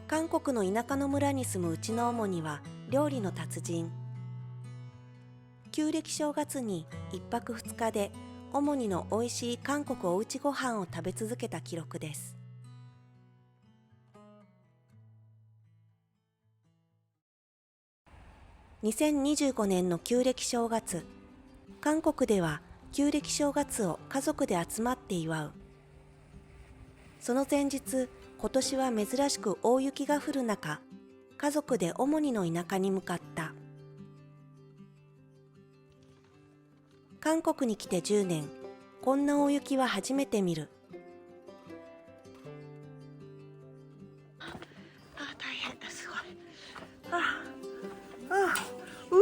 韓国の田舎の村に住むうちの主には料理の達人。旧暦正月に1泊2日で主にの美味しい韓国おうちご飯を食べ続けた記録です。2025年の旧暦正月、韓国では旧暦正月を家族で集まって祝う。その前日、今年は珍しく大雪が降る中、家族で主にの田舎に向かった。韓国に来て10年、こんな大雪は初めて見る。大変だ、すごい。うわ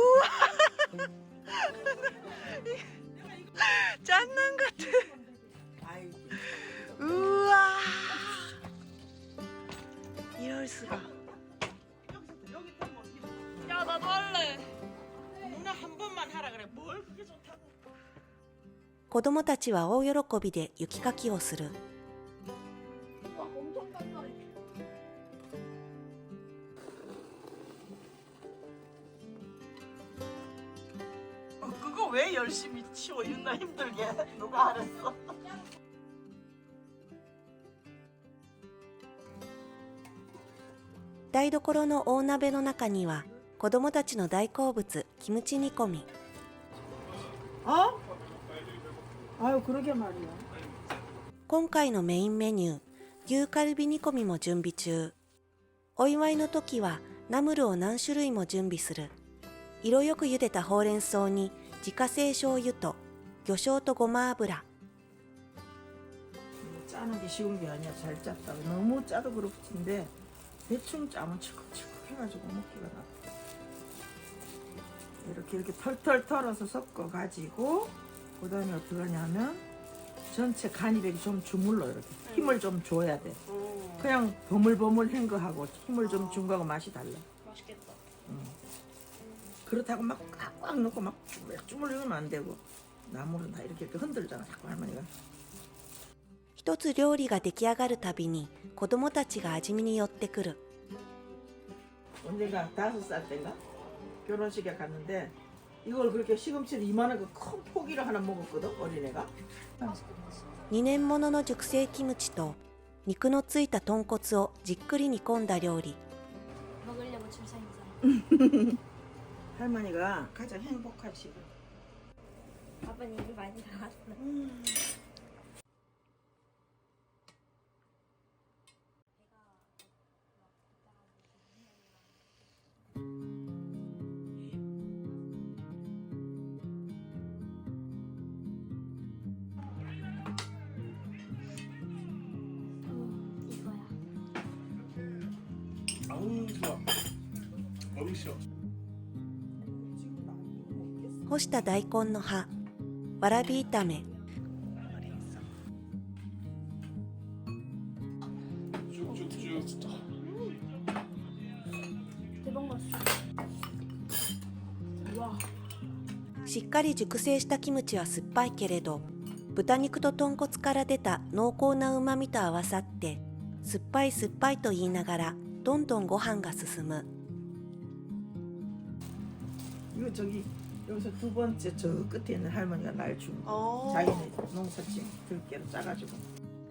장난 같아. 우와. 이럴 수가. 야, 나도 할래. 누나 한 번만 하라 그래. 뭘 그게 좋다고. 子供たちは大喜びで雪かきをする。엄청 단단해. 그거 왜 열심히 치워 윤나 힘들게 누가 알았어? 台所の大鍋の中には子供たちの大好物キムチ煮込み。 어? 아유 그러게 말이야. 今回のメインメニュー牛カルビ煮込みも準備中。お祝いの時はナムルを何種類も準備する。色よく茹でたほうれん草に自家製醤油と魚醤とごま油。 짜는 게 쉬운 게 아니야. 잘 짰다. 너무 짜도 그렇긴데 대충 짜면 칠컥칠컥 해가지고 먹기가 나. 이렇게 털털 털어서 섞어 가지고 그 다음에 어떻게 하냐면 전체 간이백이 좀 주물러 이렇게 힘을 좀 줘야 돼. 그냥 버물버물한 거하고 힘을 좀 준 거하고 맛이 달라. 맛있겠다. 그렇다고 막 꽉꽉 넣고 막 주물주물이면 안 되고 나물은 다 이렇게 흔들잖아 자꾸 할머니가. 一つ料理が出来上がるたびに子供たちが味見に寄ってくる。 언젠가 5살 때인가 결혼식에 갔는데 이걸 그렇게 시금치를 이만한 거 큰 포기를 하나 먹었거든 어린애가. 2年ものの熟成キムチと肉のついた豚骨をじっくり煮込んだ料理。 먹으려고 줄 서 있잖아. 할머니가 가장 행복할 시간. 아빠는 입이 많이 나왔어. 이거야. 아우 좋아. 너무 싫어. 干した大根の葉、わらび炒め、 쭉쭉쭉. 대박 맛있어. 와. しっかり熟成したキムチは酸っぱいけれど、豚肉と豚骨から出た濃厚な旨味と合わさって酸っぱい酸っぱいと言いながらどんどんご飯が進む。 이거 저기 여기서 두 번째 저 끝에 있는 할머니가 날 준 거. 자기네 농사지 들깨로 짜가지고.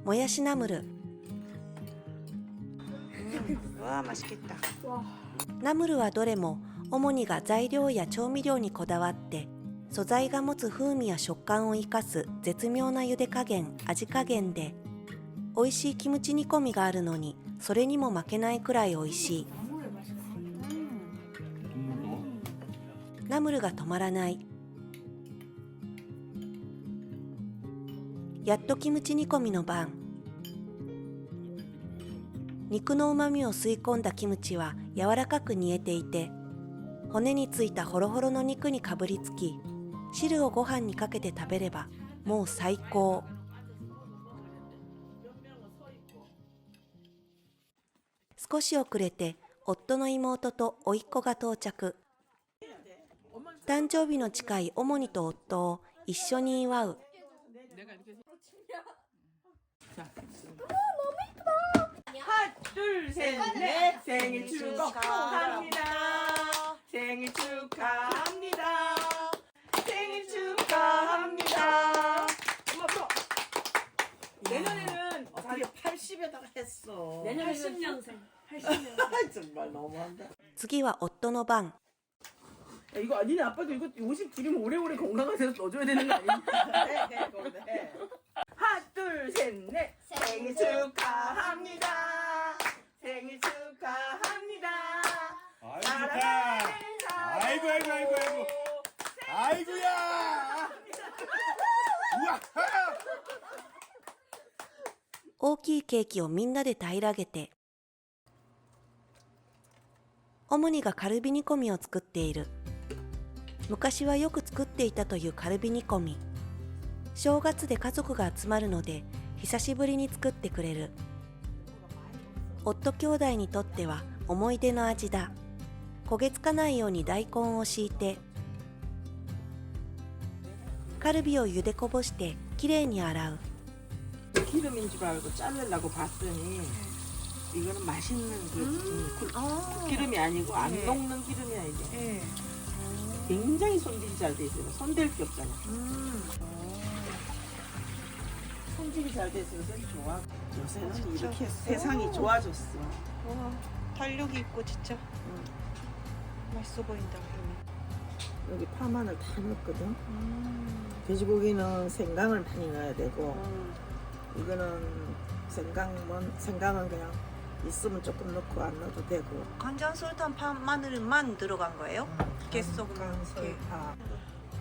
もやしナムル。 와 맛있겠다. 와. ナムルはどれも主にが材料や調味料にこだわって素材が持つ風味や食感を生かす絶妙な茹で加減、味加減で美味しいキムチ煮込みがあるのにそれにも負けないくらい美味しい。 ナムルが止まらない。やっとキムチ煮込みの番。肉の旨味を吸い込んだキムチは柔らかく煮えていて、骨についたホロホロの肉にかぶりつき、汁をご飯にかけて食べればもう最高。少し遅れて夫の妹と甥っ子が到着。誕生日の近い主にと夫を一緒に祝う。 하나 둘 셋, 넷. 생일 축하합니다. 생일 축하합니다. 생일 축하합니다. 엄마 불어. 내년에는 어떻게 80에다가 했어. 내년에는 80년생. 80년생. 정말 너무한다. 次は夫の番。 야, 이거 니네 아빠도 이거 52면 오래오래 건강한 데서 넣어줘야 되는 거 아니야? 해, 그런데 해. 하나 둘 셋 넷. 생일 축하합니다. 생일 축하합니다. 아이고 아이고 아이고 아이고 아이고야. 우와. 大きいケーキをみんなで平らげて、オムニがカルビ煮込みを作っている。昔はよく作っていたというカルビ煮込み。正月で家族が集まるので久しぶりに作ってくれる。夫兄弟にとっては思い出の味だ。焦げつかないように大根を敷いて、カルビを茹でこぼしてきれいに洗う。 기름인 줄 알고 자르려고 봤더니 이거는 맛있는 기름이 아니고 안 녹는 기름이야 이게. 굉장히 손질이 잘 돼 있어요. 손댈 게 없잖아. 손질이 잘 돼 있어서 좋아. 요새는 이렇게 세상이 좋아졌어. 와, 탄력이 있고 진짜 맛있어 보인다. 여기 파마늘 다 넣었거든. 돼지고기는 생강을 많이 넣어야 되고 이거는 생강은 그냥 있으면 조금 넣고 안 넣어도 되고. 간장, 설탕, 파, 마늘만 들어간 거예요? 계속 간장, 이렇게. 설탕.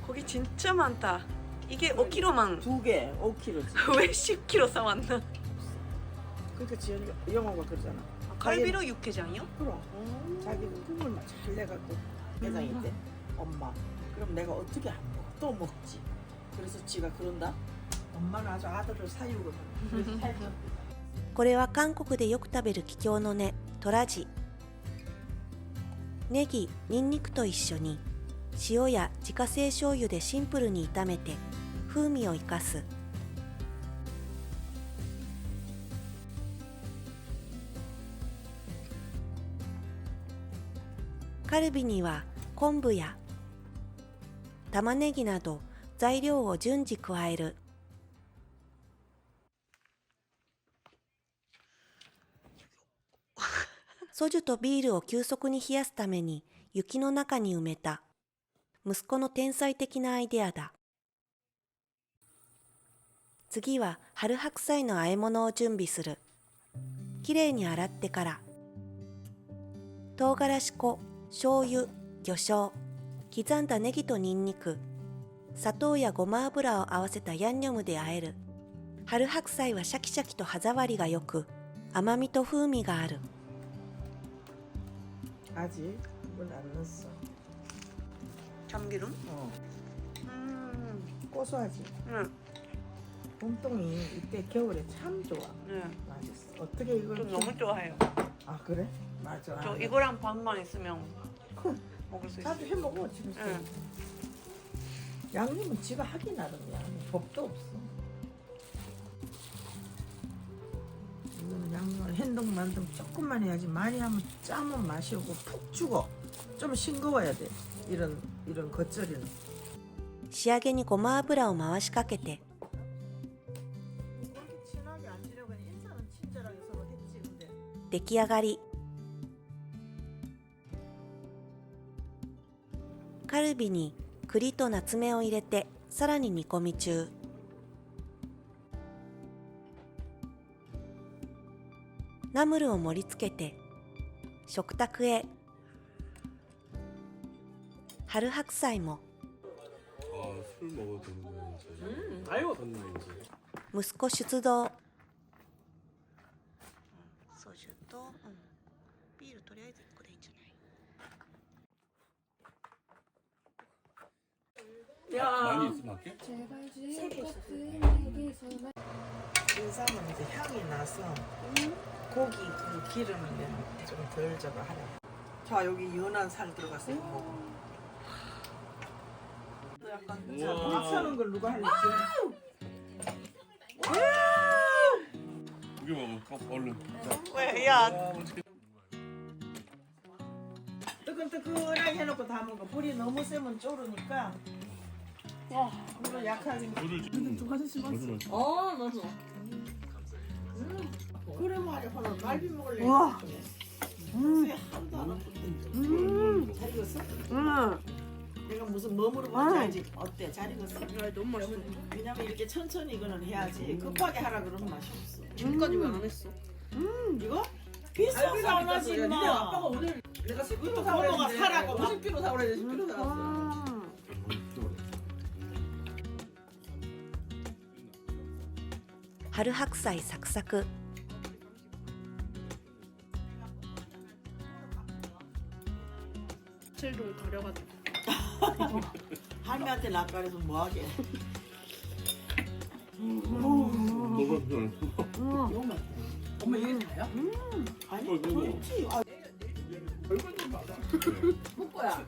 거기 진짜 많다. 이게 5kg만 2개 5kg. 왜 10kg 사왔나? 그러니까 지연이가 영어가 그러잖아. 갈비로 육개장이요? 그럼 자기는 국물만 잘 내갖고 회장인데 엄마 그럼 내가 어떻게 안 먹어? 또 먹지. 그래서 지가 그런다. 엄마는 아주 아들을 사유거든. 그래서 살죠. これは韓国でよく食べる桔梗の根、トラジ。ネギ、ニンニクと一緒に塩や自家製醤油でシンプルに炒めて風味を生かす。カルビには昆布や玉ねぎなど材料を順次加える。ソジュとビールを急速に冷やすために雪の中に埋めた。息子の天才的なアイデアだ。次は春白菜の和え物を準備する。きれいに洗ってから、唐辛子粉、醤油、魚醤、刻んだネギとニンニク、砂糖やごま油を合わせたヤンニョムで和える。春白菜はシャキシャキと歯触りがよく、甘みと風味がある。 아직 물 안 넣었어. 참기름? 고소하지. 응. 봄동이 이때 겨울에 참 좋아. 네. 맛있어. 어떻게 이걸? 저 너무 좋아해요. 아 그래? 맞아. 저 이거랑 밥만 있으면 먹을 수 있어요. 자주 해 먹어 지금. 응. 양념은 지가 하기 나름이야. 법도 없어. 이거는 양념을 핸동 만들면 조금만 해야지 많이 하면 짜면 맛이 오고 푹 죽어. 좀 싱거워야 돼. 이런 겉절이는. 仕上げにごま油を回しかけて、 그렇게 진하게 안 지려고 인사는 친절하게 서로 했지 근데. 出来上がり。カルビに栗とナツメを入れてさらに煮込み中。ナムルを盛り付けて食卓へ。春白菜も 술 먹어도 되는 이제. 아유. 됐네 이제. 息子出動。ソジュと、ビールとりあえず1個でいいんじゃない？ 야. 많이 있으면 할게. 인삼은 이제 향이 나서 고기 그 기름을 좀 덜 저거 하려. 자 여기 연한 살 들어갔어. 이거 먹어. 약간 자, 우와. 밥 사는 걸 누가 할지. 고기 먹어. 얼른. 왜? 야, 와, 맛있겠다. 뜨끈뜨끈하게 해놓고 다 먹어. 불이 너무 세면 쪼르니까. 불을 약하게. 물을 좀 아저씨 맛있어. 맞아. 맞아. 그래 말이야. 오늘 갈비 먹을래. 우와. 하나도 안 아픈데. 잘 익었어? 내가 무슨 몸으로 뭔지 알지? 어때? 잘 익었어? 너무 맛있어. 왜냐면 이렇게 천천히 이거는 해야지. 급하게 하라 그러면 맛이 없어. 지금까지 왜 안 했어? 이거? 비싸서 안 하지 니네 마. 아빠가 오늘 내가 10kg 고모가 사오랬는데 사라고 막. 50kg 사오랬는데 10kg 사왔어.春白菜サクサク。 칠동 가려가지고. 할매한테 낯가려서 뭐하게. 너무 엄마 이게 다야? 아니 그렇지. 아, 얼굴 좀 봐봐. 뽀뽀야.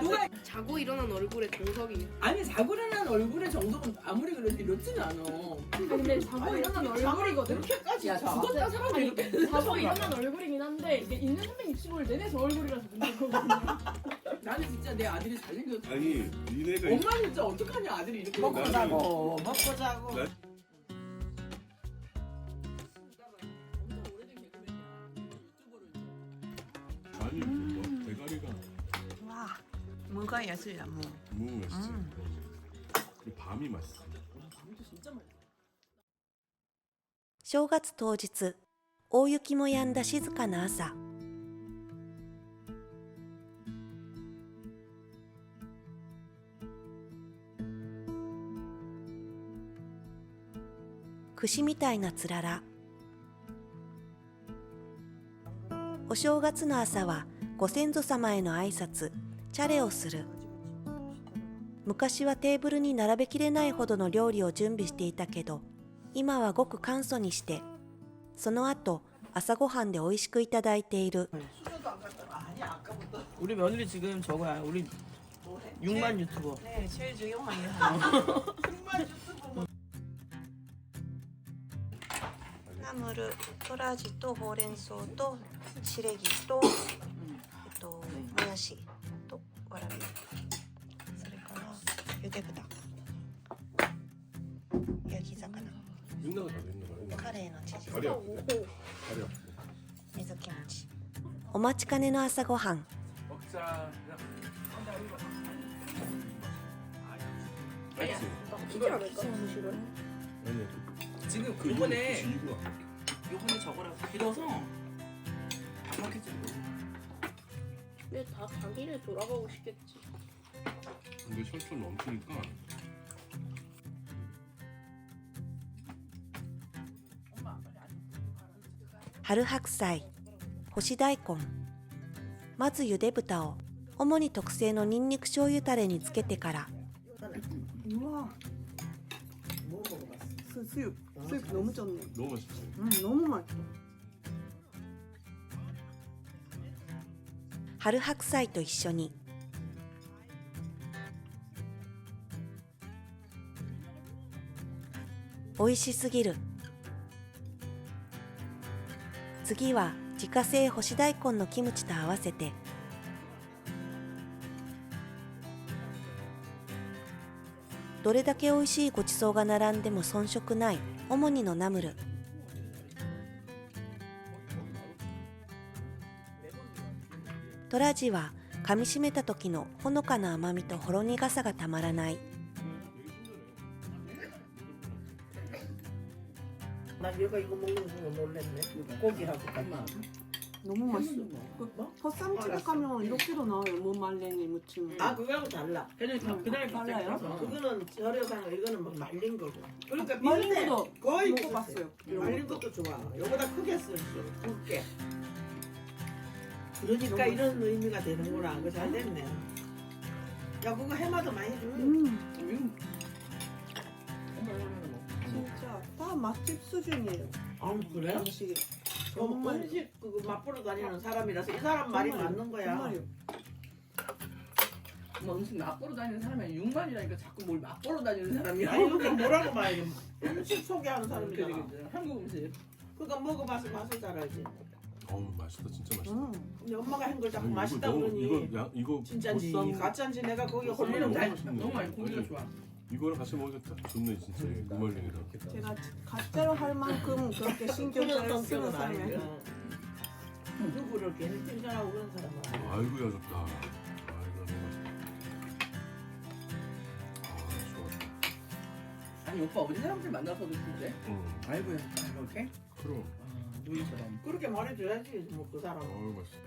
누가 자고 일어난 얼굴에 정석이. 아니 자고 일어난 얼굴의 정도는 아무리 그래도 이렇지는 않아. 근데 자고 일어난 얼굴이거든. 이렇게까지 야 자. 죽었다 사람도 아니 이렇게 자고 일어난 얼굴이긴 한데 이게 있는 365일 내내 저 얼굴이라서 문제인 거거든요. 나는 진짜 내 아들이 잘생겼어. 아니 니네가 엄마 진짜 어떡하냐 아들이 이렇게 먹고 나는- 자고 먹고 자고. 나- 아니 뭐 대가리가 와, 무가 예술이야, 무. 너무 맛있지. 그리고 밤이 맛있어. 진짜 맛있어. 正月当日、大雪も止んだ静かな朝。串みたいなつらら。お正月の朝はご先祖様への挨拶、チャレをする。昔はテーブルに並べきれないほどの料理を準備していたけど、今はごく簡素にして、その後朝ごはんで美味しくいただいている。 아니 아까부터. 우리 며느리 지금 저거야. 우리 6만 유튜버. 네, 제일 중요한 게 6만 유튜버. ナムル、トラジとほうれん草とシレギと、もやしとわらび、それからゆで豚、焼き魚、 윤나가 잘했나 봐. カレーのチヂ다리 ミ、 아프네. 다리 아프네. 水キムチ。お待ちかねの朝ごはん。 먹자. 맛있지? 키지 않을까? 아니 지금 그 요번에 이거 요번에 저거랑 길어서 안 먹겠지. 근데 다 자기네 돌아가고 싶겠지. 근데 철철 넘치니까 엄마 빨리 안 春白菜、干し大根。まずゆで豚を主に特製のニンニク醤油タレにつけてから 우와. 뭐 먹어봤어? 수육. 수육 너무 쪘네. 너무 맛있지. 너무 맛있어. 春白菜と一緒に美味しすぎる。次は自家製干し大根のキムチと合わせてどれだけ美味しいごちそうが並んでも遜色ない主にのナムル。トラジは噛みしめた時のほのかな甘みとほろ苦さがたまらない。 난 얘가 이거 먹는 거 놀랬네. 고기하고 같이. 너무 맛있어. 겉쌈집에 가면 이렇게도 나와요. 뭐 말랭이 무침. 아 그거하고 달라. 그냥 그날 달라요? 그거는 절여서 이거는 뭐 말린 거고. 그러니까 말린 비슷해. 것도 거의 먹어봤어요. 말린 것도 좋아. 요거보다 크게 쓸 수, 굵게. 그러니까 이런 의미가 되는구나. 그거 잘 됐네. 야 그거 해마다 많이 줘. 진짜 다 맛집 수준이에요. 아 그래? 음식이. 정말 음식 그거 맛보러 다니는 사람이라서 이 사람 말이 정말요. 맞는 거야. 정말요. 뭐 음식 맛보러 다니는 사람이 6만이라니까 자꾸 뭘 맛보러 다니는 사람이야. 아니 이게 뭐라고 말해? 음식 소개하는 그래, 사람이잖아. 그래. 한국 음식. 그러니까 먹어봐서 맛을 잘 알지. 어우 맛있다 진짜 맛있다. 근데 엄마가 한 걸 자꾸 아니, 맛있다 이거 너무- 그러니 이거 진짜인지 보쌈 가짜인지 내가 거기 보쌈 홀리는 잘- 잘 너무 많이 고기가 좋아. 이거랑 같이 먹으니까 딱 좋네 진짜. 무말랭이랑. 제가 가짜로 할 만큼 그렇게 신경 잘 쓰는 성격은 사람이 아니야. 누구를 괜히 칭찬하고 그런 사람은 아니야. 아이고 야 좋다. 아이고 너무 맛있다. 아 좋았다. 아니 오빠 어디 사람들 만나서도 그래? 응. 아이고야 이렇게? 그럼. 누이처럼. 그렇게 말해줘야지 뭐 그 사람은. 어우 맛있다.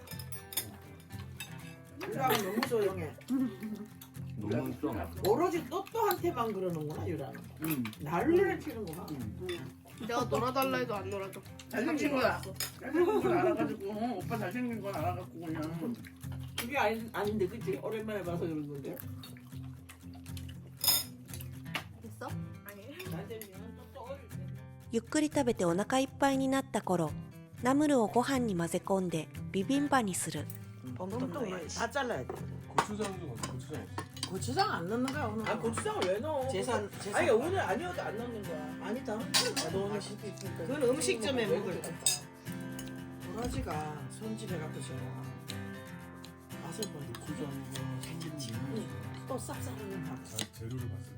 유라는 너무 조용해. 너무 맛있다. 오로지 또또한테만 그러는구나 유라는. 응. 난리를 치는구나. 내가 놀아달라 해도 안 놀아줘. 잘생긴 거야. 잘생긴 건 알아가지고 오빠 잘생긴 건 알아갖고 그냥. 그게 아닌데 그치? 오랜만에 봐서 그런 건데. 됐어? 아니. 나한테는 또 어릴 때. ゆっくり食べてお腹いっぱいになった頃、ナムルをご飯に混ぜ込んでビビンバにする。 봄동 넣어야지. 다 잘라야 돼. 고추장도 넣어. 고추장 없어. 고추장 안 넣는 거야 오늘. 아 고추장을 왜 넣어? 제산 아니 오늘 아니어도 안 넣는 거야. 아니 다른 거 넣을 수도 있으니까. 그건 음식점에 먹을 때. 도라지가 손질해갖고 제가 맛을 보니 고추장과 참기름 또 쌉싸름한 밥 재료를 봤을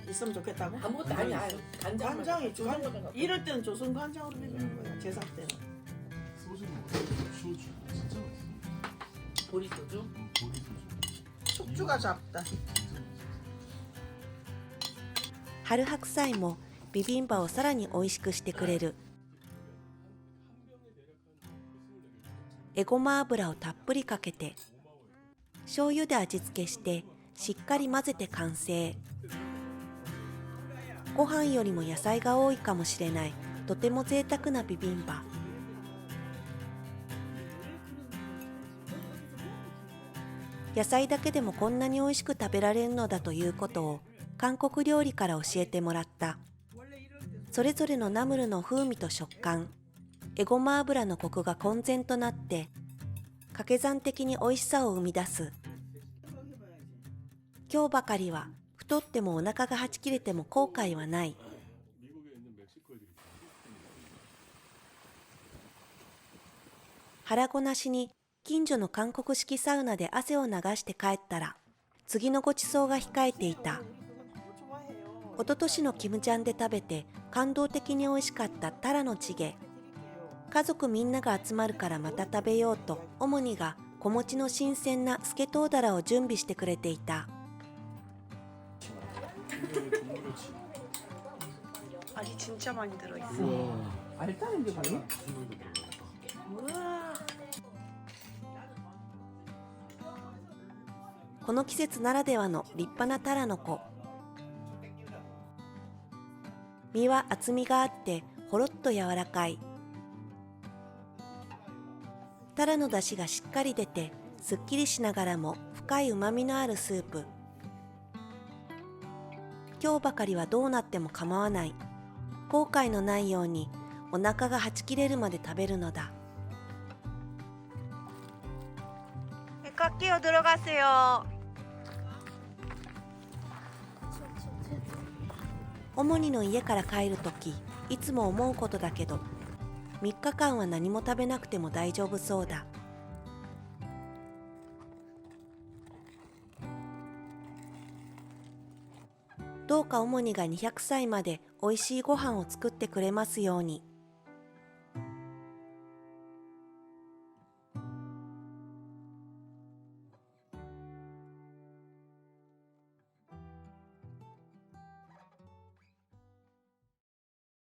있으면 좋겠다고? 아무것도 아니야. 간장. 간장이 조선 조선 간장. 이럴 때는 조선 간장으로 해주는 거야 제사 때는. 때 소주를 먹어. 소주 진짜 맛있어. 보리 소주. 보리 소주. 숙주가 작다. 진짜 맛있어. 春白菜もビビンバをさらに美味しくしてくれる。エゴマ油をたっぷりかけて、醤油で味付けしてしっかり混ぜて完成。ご飯よりも野菜が多いかもしれない、とても贅沢なビビンバ。野菜だけでもこんなに美味しく食べられるのだということを韓国料理から教えてもらった。それぞれのナムルの風味と食感、エゴマ油のコクが混然となって掛け算的に美味しさを生み出す。今日ばかりは太ってもお腹がはち切れても後悔はない。 미국에 있는 멕시코 애들이 腹ごなしに近所の韓国式サウナで汗を流して帰ったら次のごちそうが控えていた。一昨年のキムジャンで食べて感動的に美味しかったタラのチゲ。家族みんなが集まるからまた食べようとオモニが子持ちの新鮮なスケトウダラを準備してくれていた。 알이 진짜 많이 들어있어. 알다는 게 뭐야? 우와. この季節ならではの立派なタラの子。身は厚みがあってほろっと柔らかい。タラの出汁がしっかり出てすっきりしながらも深い旨みのあるスープ。今日ばかりはどうなっても構わない。後悔のないようにお腹がはち切れるまで食べるのだ。 갈게요. 들어가세요. オモニの家から帰るとき、いつも思うことだけど、3日間は何も食べなくても大丈夫そうだ。どうかオモニが200歳までおいしいご飯を作ってくれますように。